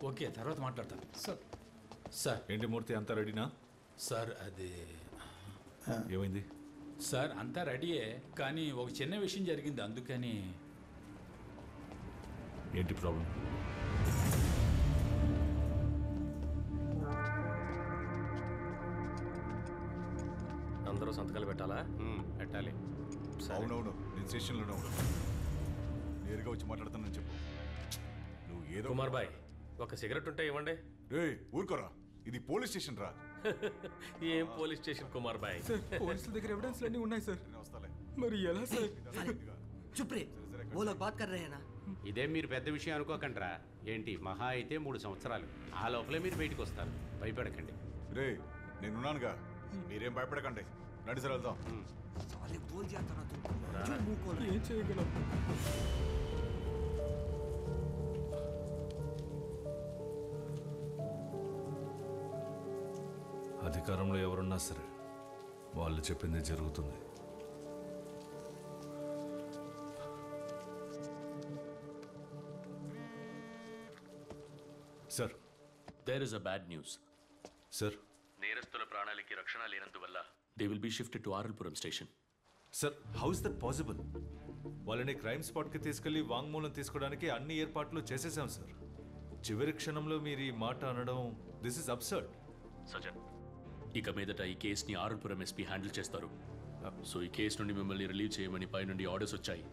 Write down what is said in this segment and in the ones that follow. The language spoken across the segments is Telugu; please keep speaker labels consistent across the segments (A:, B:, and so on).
A: ఓకే, తర్వాత మాట్లాడతాను
B: సార్.
A: సార్
C: ఏంటి మూర్తి, అంతా రెడీనా?
A: సార్ అది
C: ఏమైంది?
A: సార్ అంతా రెడీయే, కానీ ఒక చిన్న విషయం జరిగింది, అందుకని.
C: ఏంటి ప్రాబ్లం?
D: అందరూ సంతకాలు పెట్టాలా? పెట్టాలి.
E: అవునవును, నేను స్టేషన్లోనే ఉన్నాను. నేరుగా వచ్చి మాట్లాడుతానని చెప్పు. నువ్వు ఏదో
D: కుమార్ బాయ్, ఒక సిగరెట్ ఉంటే ఇవ్వండి.
E: రే ఊరుకోరా, ఇది పోలీస్ స్టేషన్ రా.
D: ఏం పోలీస్ స్టేషన్ కుమార్ బాయ్?
B: సార్ పోలీసుల దగ్గర ఎవిడెన్స్ అన్నీ ఉన్నాయి సార్.
E: వస్తాలే.
B: మరి ఎలా సార్?
F: चुप रे वो लोग बात कर रहे हैं ना.
G: ఇదే మీరు పెద్ద విషయం అనుకోకండ్రా. ఏంటి మహా అయితే 3 సంవత్సరాలు, ఆ లోపలే మీరు బయటకు వస్తారు. భయపడకండి.
E: రే నేనున్నానుగా, మీరేం భయపడకండి. రండి సార్ వెళ్దాం.
F: साले बोल जाता ना तुम, क्यों मुंह खोल रहे?
B: ఏం చేయగలం?
C: అధికారంలో ఎవరున్నా సరే వాళ్ళు చెప్పింది జరుగుతుంది. Sir,
H: there is a bad news.
C: Sir.
H: నేరస్తుల ప్రాణాలకి రక్షణ లేనందువల్ల they will be shifted to Aralpuram station.
C: Sir, how is that possible? వాళ్ళని క్రైమ్ స్పాట్కి తీసుకెళ్లి వాంగ్మూలం తీసుకోవడానికి అన్ని ఏర్పాట్లు చేసేసాం సార్. చివరి క్షణంలో మీరు ఈ మాట అనడం, దిస్ ఇస్ అబ్సర్డ్.
H: సజన్, ఇక మీదట ఈ కేసుని ఆరల్పురం ఎస్పీ హ్యాండిల్ చేస్తారు. సో ఈ కేసు నుండి మిమ్మల్ని రిలీవ్ చేయమని పై నుండి ఆర్డర్స్ వచ్చాయి.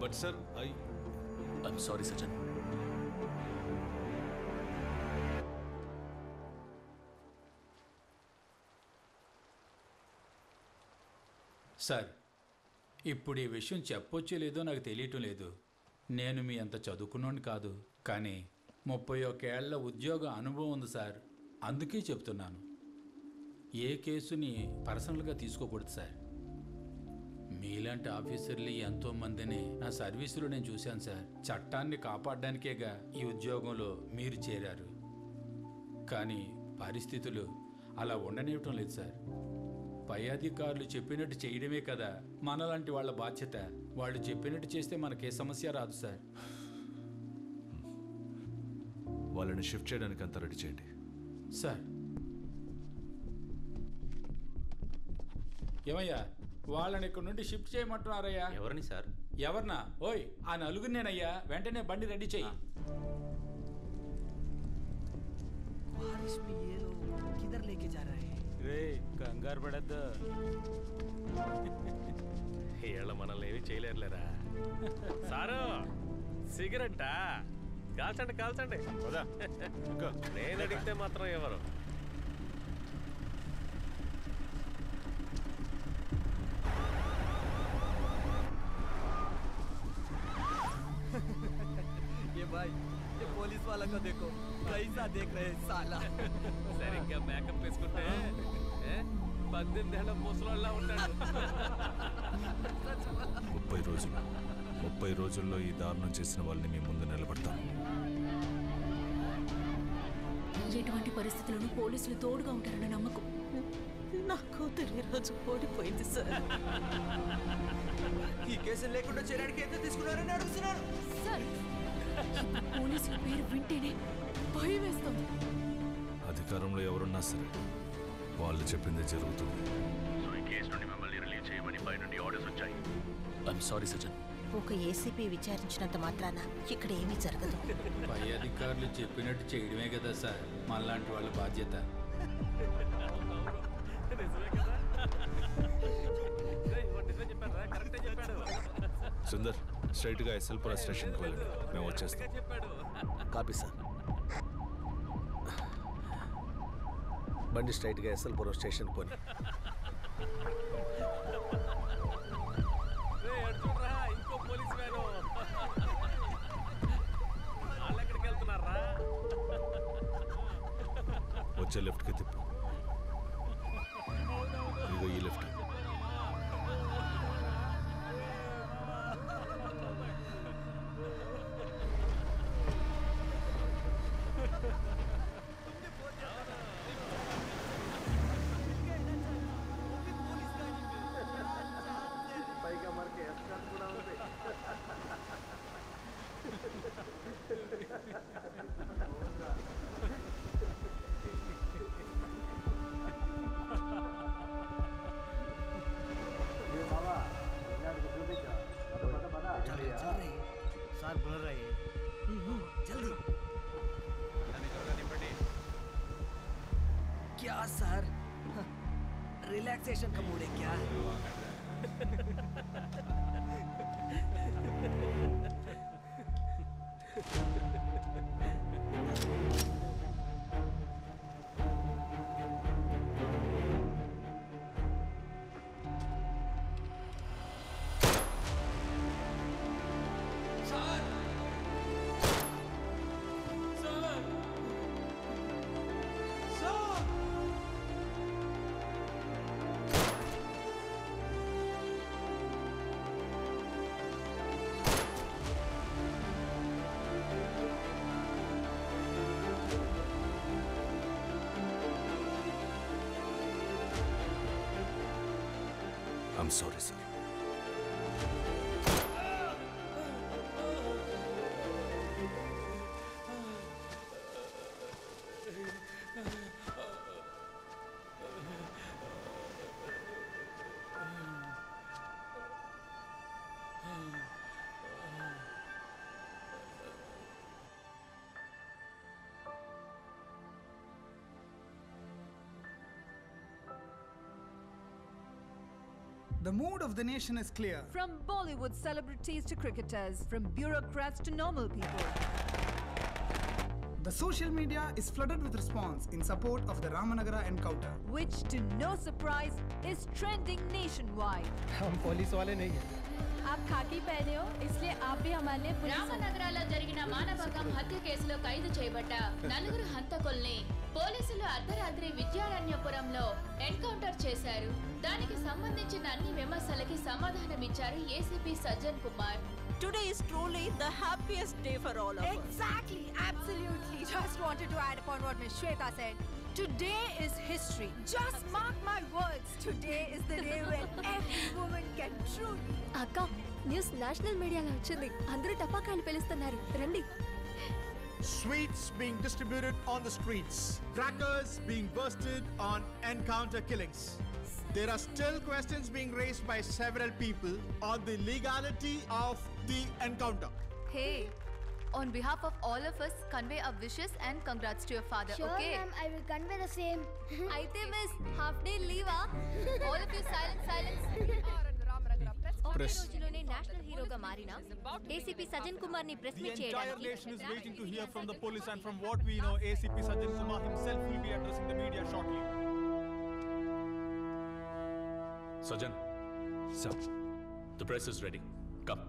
C: But sir,
H: I'm sorry Sajan.
A: Sir, ఇప్పుడు ఈ విషయం చెప్పొచ్చో లేదో నాకు తెలియటం లేదు. నేను మీ అంత చదువుకున్నోని కాదు, కానీ 31 ఏళ్ల ఉద్యోగ అనుభవం ఉంది సార్. అందుకే చెప్తున్నాను, ఏ కేసుని పర్సనల్గా తీసుకోకూడదు సార్. మీలాంటి ఆఫీసర్లు ఎంతోమందిని నా సర్వీసులో నేను చూశాను సార్. చట్టాన్ని కాపాడడానికేగా ఈ ఉద్యోగంలో మీరు చేరారు. కానీ పరిస్థితులు అలా ఉండనివ్వటం లేదు సార్. పై అధికారులు చెప్పినట్టు చేయడమే కదా మనలాంటి వాళ్ళ బాధ్యత. వాళ్ళు చెప్పినట్టు చేస్తే మనకే సమస్య రాదు సార్.
C: వాళ్ళని షిఫ్ట్ చేయడానికి అంతా రెడీ చేయండి
A: సార్. ఏమయ్యా, వాళ్ళని ఇక్కడ నుండి షిఫ్ట్ చేయమంటున్నారయ్యా?
D: ఎవరిని సార్?
A: ఎవరినా? ఓయ్, ఆ నలుగురినేనయ్యా. వెంటనే బండి రెడీ చెయ్యి.
F: बारिश में ये लोग किधर लेके जा रहे हैं?
D: రే కంగారు పడద్దు, వీళ్ళ మనల్ని ఏమి చేయలేరులేరా. సారు సిగరెట్టా? కాల్చండి కాల్చండి. నేను అడిగితే మాత్రం ఎవరు?
F: ये भाई, ये पुलिस वाला को देखो कैसा देख रहे हैं साला.
D: సరిగ్గా మేకప్ వేసుకుంటే 18 ఏళ్ల ముసలోళ్ళ ఉంటాడు.
C: 30 రోజుల్లో ఈ దారుణం చేసిన వాళ్ళని మీ ముందు నిలబడతాను.
I: ఎటువంటి పరిస్థితులను పోలీసులు తోడుగా ఉంటారన్న నమ్మకం.
J: నా కూతురు ఈరోజు ఓడిపోయింది సార్.
F: ఈ కేసులు లేకుండా చేయడానికి ఎంత తీసుకున్నారని అడుగుతున్నాను
I: సార్. పోలీసుల పేరు వింటేనే భయం వేస్తుంది.
C: అధికారంలో ఎవరున్నా సరే వాళ్ళు చెప్పింది జరుగుతుంది.
H: సో ఈ కేసు నుండి మిమ్మల్ని రిలీవ్ చేయమని పై నుండి ఆర్డర్స్ వచ్చాయి. ఐఎమ్ సారీ సజన్.
J: ఒక ఏసీపీ విచారించినంత మాత్రాన ఇక్కడ ఏమీ జరగదు.
A: పై అధికారులు చెప్పినట్టు చేయడమే కదా సార్ మనలాంటి వాళ్ళ బాధ్యత.
C: సుందర్, స్ట్రైట్గా ఎస్ఎల్పుర స్టేషన్కి వెళ్ళండి, మేము వచ్చేస్తాం.
K: Copy sir. బండి స్ట్రైట్గా ఎస్ఎల్పురం స్టేషన్కి పోని.
D: ఇంకో పోలీస్ వ్యాను. వాళ్ళు ఎక్కడికి వెళ్తున్నారా?
C: వచ్చే లెఫ్ట్కి తిప్పు. ఇదిగో ఈ లెఫ్ట్.
F: పైగా మనకి ఎస్కార్ట్ కూడా ఉంది. सर रिलैक्सेशन का मूड है क्या?
C: I'm sorry, sir.
L: The mood of the nation is clear.
M: From Bollywood celebrities to cricketers, from bureaucrats to normal people.
L: The social media is flooded with response in support of the Ramanagara encounter.
M: Which, to no surprise, is trending nationwide.
F: हम पुलिस वाले नहीं हैं।
M: आप खाकी पहने हो, इसलिए आप भी हमारे पुलिस
I: రామనగరాలో జరిగిన మానభంగం హత్య కేసులో ఖైదు చేయబడ్డ నలుగురు హంతకుల్ని పోలీసులు అర్ధరాత్రి విద్యారణ్యపురంలో ఎన్కౌంటర్ చేశారు. దానికి సంబంధించిన అన్ని విమర్శలకి సమాధానమిచ్చారు ACP Sajjan Kumar.
J: Today is truly the happiest day for all of us.
M: Exactly, absolutely. Just wanted to add upon what Ms. Shweta said. Today is history. Just mark my words. Today is the day when every woman can truly.
N: అక్క న్యూస్ నేషనల్ మీడియాలో వచ్చింది. అందరూ టపాకాయలు పేలుస్తున్నారు. రండి.
O: Sweets being distributed on the streets. Crackers being bursted on encounter killings. There are still questions being raised by several people on the legality of the encounter.
N: Hey, on behalf of all of us, convey our wishes and congrats to your father.
P: Sure,
N: okay?
P: ma'am, I will convey the same.
N: అయితే miss, half day leave ah? All of you silence. ఒకే రోజులోనే నేషనల్ హీరోగా మారిన ఏసీపీ సజ్జన్ కుమార్ ని ప్రెస్ మీట్
O: The entire
N: చేయడానికి
O: nation is waiting to hear from the police, and from what we know, ACP Sajjan Kumar himself will be addressing the media shortly.
H: Sajjan.
C: Sir.
H: The press is ready. Come.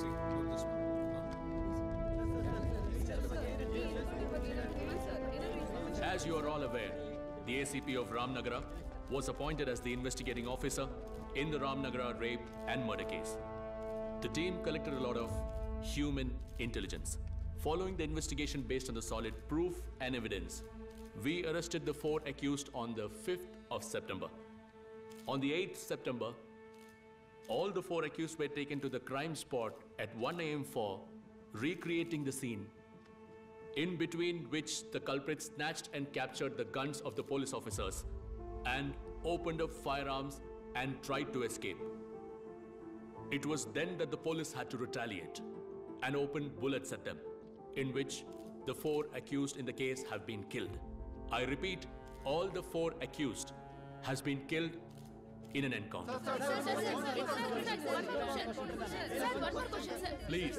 C: See, look this one.
H: As you are all aware, the ACP of Ramnagara was appointed as the investigating officer in the Ramnagara rape and murder case. The team collected a lot of human intelligence. Following the investigation based on the solid proof and evidence, we arrested the 4 accused on the 5th of September. On the 8th September, all the 4 accused were taken to the crime spot at 1 a.m. for recreating the scene, in between which the culprits snatched and captured the guns of the police officers and opened up firearms and tried to escape. It was then that the police had to retaliate and open bullets at them, in which the 4 accused in the case have been killed. I repeat, all the 4 accused has been killed in an encounter. Please,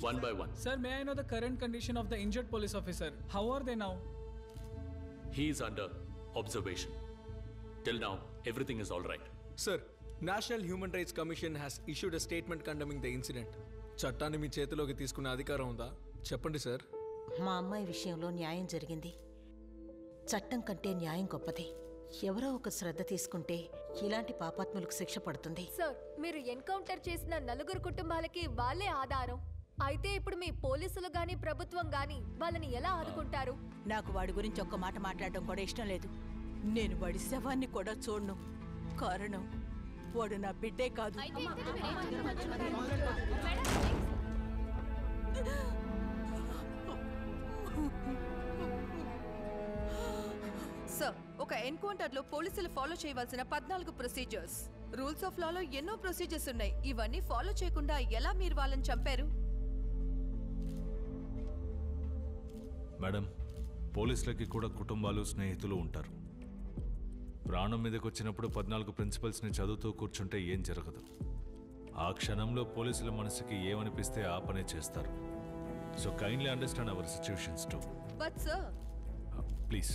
H: one by one.
B: Sir, may I know the current condition of the injured police officer? How are they now?
H: He is under observation. Till now, everything is all right.
K: Sir, National Human Rights Commission has issued a statement condemning the incident. చట్టాన్ని మీ చేతిలోకి తీసుకునే అధికారం ఉందా? చెప్పండి సార్.
J: మా అమ్మాయి విషయంలో న్యాయం జరిగింది. చట్టం కంటే న్యాయం గొప్పది. ఎవరో ఒక శ్రద్ధ తీసుకుంటే ఇలాంటి పాపాత్ములకు శిక్ష పడుతుంది.
N: సార్, మీరు ఎన్కౌంటర్ చేసిన 4 కుటుంబాలకి వాళ్ళే ఆధారం. అయితే ఇప్పుడు మీ పోలీసులు గాని ప్రభుత్వం గాని వాళ్ళని ఎలా ఆదుకుంటారు?
J: నాకు వాడి గురించి ఒక్క మాట మాట్లాడడం కూడా ఇష్టం లేదు. నేను వాడి శవాన్ని కూడా చూడను. కారణం వాడు నా బిడ్డే కాదు.
M: సార్, ఒక ఎన్కౌంటర్లో పోలీసులు ఫాలో చేయవలసిన 14 ప్రొసీజర్స్. రూల్స్ ఆఫ్ లాలో ఎన్నో ప్రొసీజర్స్ ఉన్నాయి. ఇవన్నీ ఫాలో చేయకుండా ఎలా మీరు వాళ్ళని చంపారు?
C: మేడం, పోలీసులకి కూడా కుటుంబాలు స్నేహితులు ఉంటారు. ప్రాణం మీదకి వచ్చినప్పుడు 14 ప్రిన్సిపల్స్ని చదువుతూ కూర్చుంటే ఏం జరగదు. ఆ క్షణంలో పోలీసుల మనసుకి ఏమనిపిస్తే ఆ పనే చేస్తారు. So kindly understand our situations to.
M: But sir,
C: please.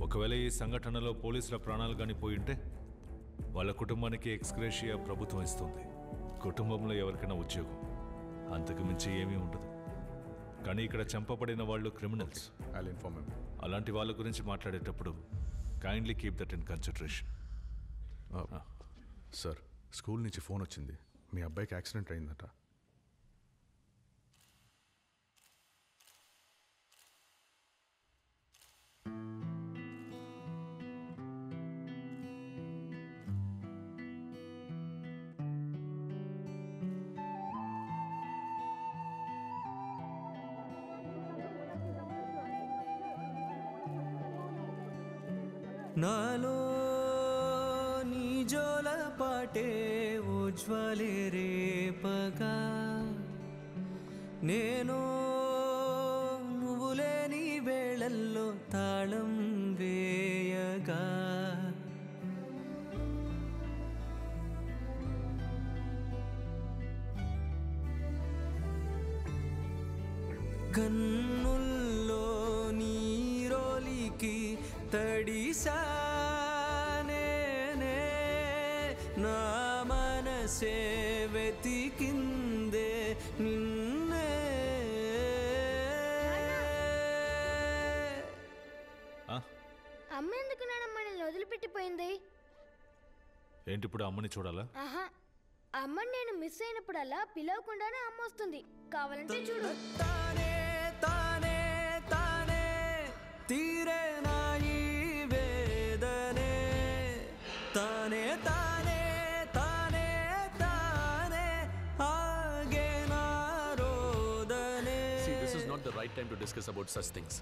C: ఒకవేళ ఈ సంఘటనలో పోలీసుల ప్రాణాలు కానీ పోయింటే వాళ్ళ కుటుంబానికి ఎక్స్గ్రేషియా ప్రభుత్వం ఇస్తుంది. కుటుంబంలో ఎవరికైనా ఉద్యోగం, అంతకు మించి ఏమీ ఉండదు. కానీ ఇక్కడ చంపబడిన వాళ్ళు క్రిమినల్స్. అలాంటి వాళ్ళ గురించి మాట్లాడేటప్పుడు kindly keep that in consideration.
P: Sir, school నుంచి ఫోన్ వచ్చింది, మీ అబ్బాయికి యాక్సిడెంట్ అయిందట.
F: నాలో నీ జోల పాటే ఉజ్వలే రేపగా, నేను నువ్వు లేని వేళల్లో తాళం వేయగా, కన్నుల్లో నీరోలికి తడిసానే, నా మనసే వెతికిందే నిన్నే.
N: అమ్మ ఎందుకు నాన్న మనల్ని వదిలిపెట్టిపోయింది?
C: ఏంటి ఇప్పుడు అమ్మని చూడాలా?
N: ఆహా, అమ్మని నేను మిస్ అయినప్పుడల్లా పిలవకుండానే అమ్మ వస్తుంది. కావాలంటే చూడు.
F: తానే తానే తానే తీరే నాయి వేదనే, తానే తానే తానే తానే ఆగే నా రోదనే.
H: See, this is not the right time to discuss about such things.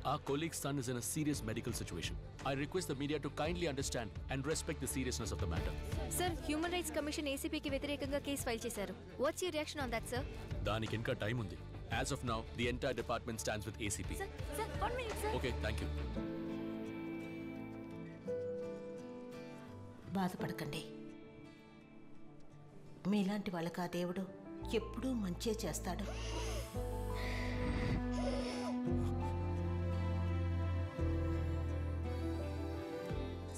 H: Our colleague's son is in a serious medical situation. I request the media to kindly understand and respect the seriousness of the matter.
N: Sir, human rights commission ఏసీపీకి వ్యతిరేకంగా కేసు ఫైల్ చేశారు. What's your reaction on that sir?
H: దానికి ఇంకా టైం ఉంది. As of now, the entire department stands with ACP.
N: Sir, 1 minute, sir.
H: Okay, thank you.
J: బాధపడకండి. మీలాంటి వాళ్ళకి ఆ దేవుడు ఎప్పుడూ మంచే చేస్తాడు.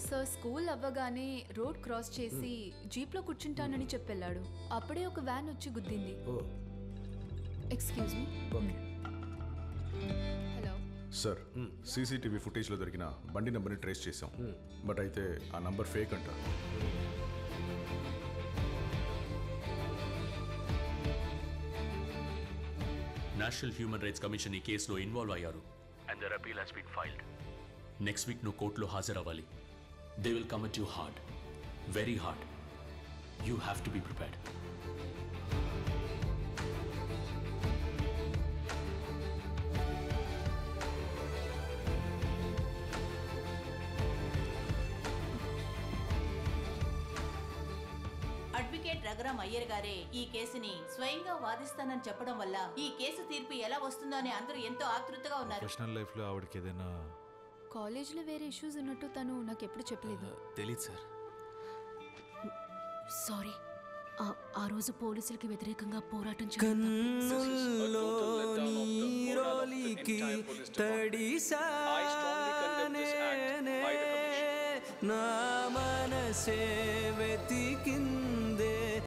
Q: సార్, స్కూల్ అవ్వగానే రోడ్ క్రాస్ చేసి జీప్లో కూర్చుంటానని చెప్పెళ్ళాడు. అప్పుడే ఒక వ్యాన్ వచ్చి గుద్దింది. Excuse me. Hello
P: sir, CCTV ఫుటేజ్లో దొరికిన బండి నెంబర్ని ట్రేస్ చేసాం. బట్ అయితే ఆ నంబర్ ఫేక్ అంట.
H: నేషనల్ హ్యూమన్ రైట్స్ కమిషన్ ఈ కేసులో ఇన్వాల్వ్ అయ్యారు. And their appeal has been filed. Next week నువ్వు కోర్టులో హాజరవ్వాలి. They will come at you hard, very hard. You have to be prepared.
R: Advocate Raghuram Iyer గారే ఈ కేసుని స్వయంగా వాదిస్తానని చెప్పడం వల్ల ఈ కేసు తీర్పు ఎలా వస్తుందో అని అందరూ ఎంతో ఆతృతగా ఉన్నారు.
C: ప్రొఫెషనల్ లైఫ్లో ఆవిడకి ఏదైనా
Q: కాలేజ్లో వేరే ఇష్యూస్ ఉన్నట్టు తను నాకు ఎప్పుడు చెప్పలేదు.
S: తెలీదు సార్.
Q: సారీ, ఆ రోజు పోలీసులకి వ్యతిరేకంగా పోరాటం
F: కన్నుల్లో నీరోలికి తడిసానే, నా మనసే వెతికిందే